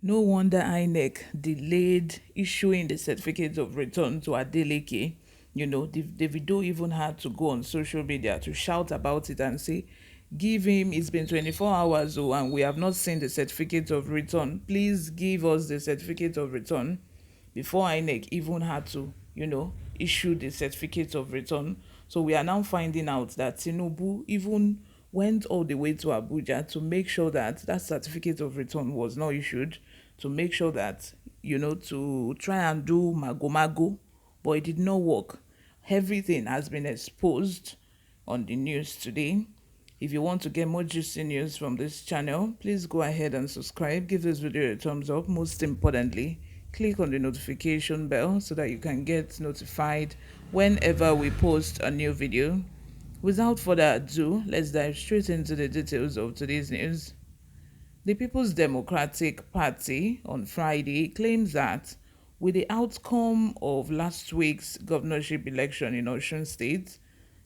No wonder INEC delayed issuing the certificate of return to Adeleke. Davido even had to go on social media to shout about it and say, give him, it's been 24 hours and we have not seen the certificate of return. Please give us the certificate of return before INEC even had to, issue the certificate of return. So we are now finding out that Tinubu even went all the way to Abuja to make sure that that certificate of return was not issued, to make sure that, to try and do mago, but it did not work. Everything has been exposed on the news today. If you want to get more juicy news from this channel, please go ahead and subscribe. Give this video a thumbs up. Most importantly, click on the notification bell so that you can get notified whenever we post a new video. Without further ado, let's dive straight into the details of today's news. The People's Democratic Party on Friday claims that with the outcome of last week's governorship election in Osun State,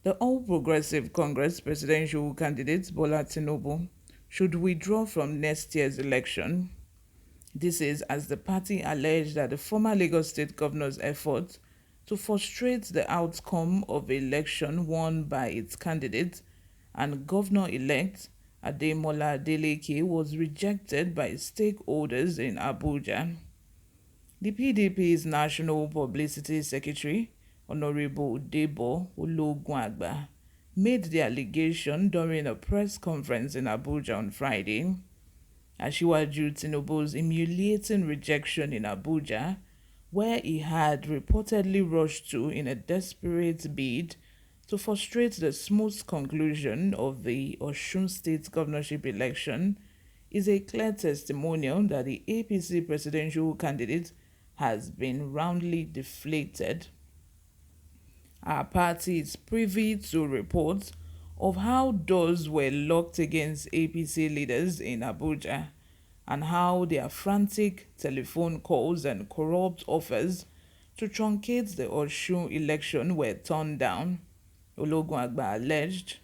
the All Progressive Congress presidential candidate Bola Tinubu should withdraw from next year's election. This is as the party alleged that the former Lagos State governor's efforts to frustrate the outcome of the election won by its candidate and governor-elect Ademola Adeleke was rejected by stakeholders in Abuja. The PDP's National Publicity Secretary, Honorable Debo Ologunagba, made the allegation during a press conference in Abuja on Friday. Asiwaju Tinubu's humiliating rejection in Abuja, where he had reportedly rushed to in a desperate bid to frustrate the smooth conclusion of the Osun State governorship election, is a clear testimonial that the APC presidential candidate has been roundly deflated. Our party is privy to reports of how doors were locked against APC leaders in Abuja and how their frantic telephone calls and corrupt offers to truncate the Osun election were turned down, Ologunagba alleged.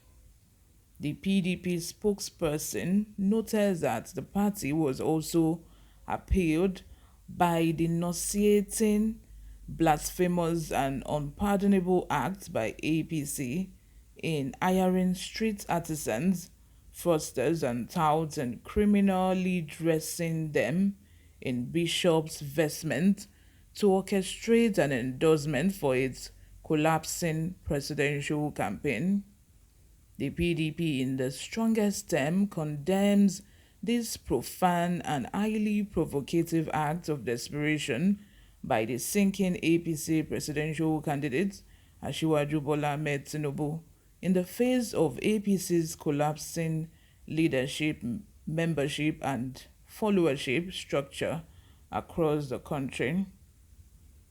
The PDP spokesperson noted that the party was also appealed by the nauseating, blasphemous and unpardonable act by APC in hiring street artisans, fraudsters and touts and criminally dressing them in bishops' vestments to orchestrate an endorsement for its collapsing presidential campaign. The PDP in the strongest term condemns this profane and highly provocative act of desperation by the sinking APC presidential candidate Asiwaju Bola Ahmed Tinubu in the face of APC's collapsing leadership, membership and followership structure across the country.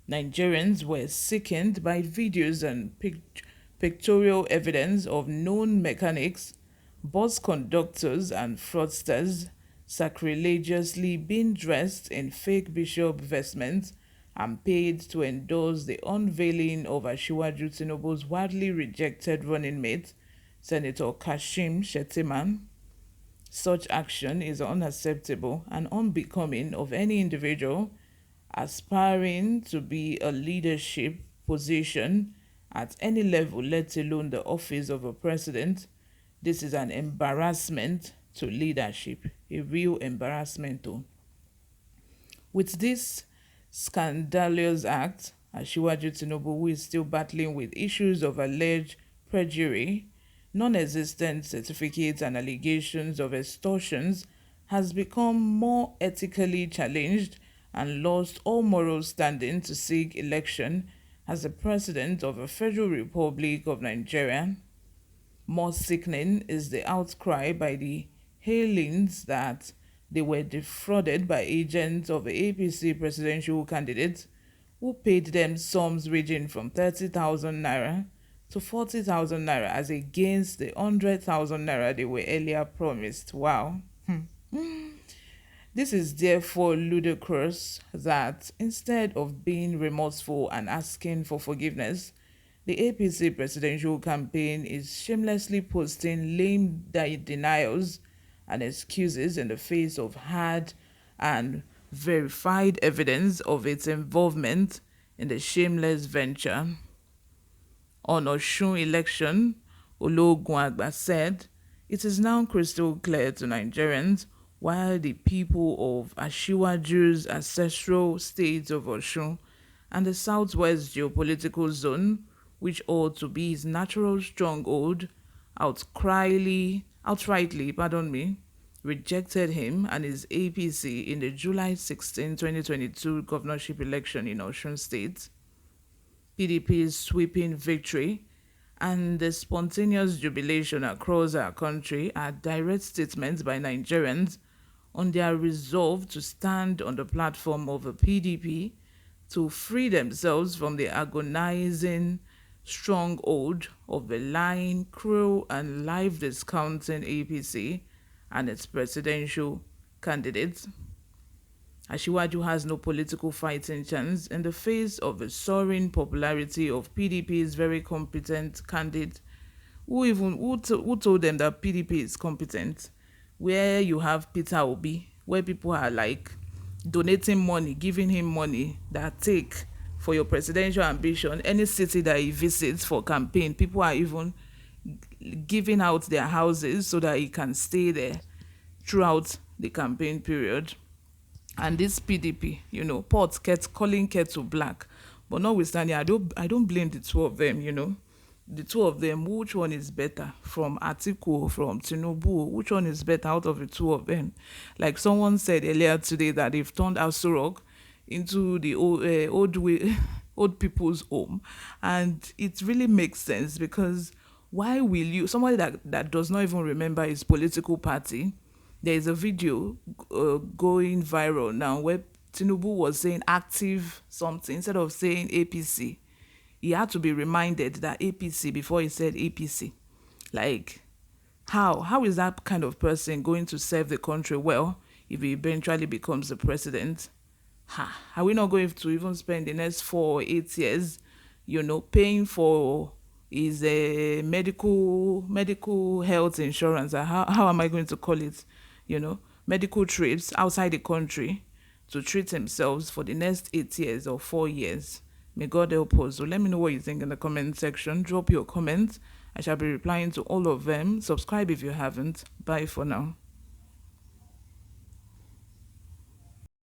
Nigerians were sickened by videos and pictorial evidence of known mechanics, bus conductors and fraudsters sacrilegiously being dressed in fake bishop vestments and paid to endorse the unveiling of Asiwaju Tinubu's widely rejected running mate, Senator Kashim Shettima. Such action is unacceptable and unbecoming of any individual aspiring to be a leadership position at any level, let alone the office of a president. This is an embarrassment to leadership, a real embarrassment though. With this scandalous act, Asiwaju Tinubu, who is still battling with issues of alleged perjury, non-existent certificates and allegations of extortions, has become more ethically challenged and lost all moral standing to seek election as the president of a Federal Republic of Nigeria. More sickening is the outcry by the Halings that they were defrauded by agents of the APC presidential candidate who paid them sums ranging from 30,000 naira to 40,000 naira as against the 100,000 naira they were earlier promised. Wow. This is therefore ludicrous that instead of being remorseful and asking for forgiveness, the APC presidential campaign is shamelessly posting lame denials and excuses in the face of hard and verified evidence of its involvement in the shameless venture. On Osun election, Ologunagba said, "It is now crystal clear to Nigerians why the people of Ashiwaju's ancestral state of Osun and the southwest geopolitical zone, which ought to be his natural stronghold, outrightly, rejected him and his APC in the July 16, 2022 governorship election in Osun State. PDP's sweeping victory and the spontaneous jubilation across our country are direct statements by Nigerians on their resolve to stand on the platform of a PDP to free themselves from the agonizing stronghold of a lying, cruel, and life discounting APC and its presidential candidate. Ashiwaju has no political fighting chance in the face of the soaring popularity of PDP's very competent candidate. Who told them that PDP is competent? Where you have Peter Obi, where people are like donating money, giving him money that take for your presidential ambition. Any city that he visits for campaign, people are even giving out their houses so that he can stay there throughout the campaign period. And this PDP, pot calling kettle black. But notwithstanding, I don't blame the two of them, The two of them, which one is better? From Atiku, from Tinubu, which one is better out of the two of them? Like someone said earlier today that they've turned Asurok into the old people's home. And it really makes sense, because why will you, somebody that does not even remember his political party, there is a video going viral now where Tinubu was saying active something instead of saying APC. He had to be reminded that APC before he said APC. Like, how is that kind of person going to serve the country well if he eventually becomes the president? Are we not going to even spend the next 4 or 8 years, paying for his medical health insurance? How am I going to call it? Medical trips outside the country to treat themselves for the next 8 years or 4 years. May God help us. So let me know what you think in the comment section. Drop your comments. I shall be replying to all of them. Subscribe if you haven't. Bye for now.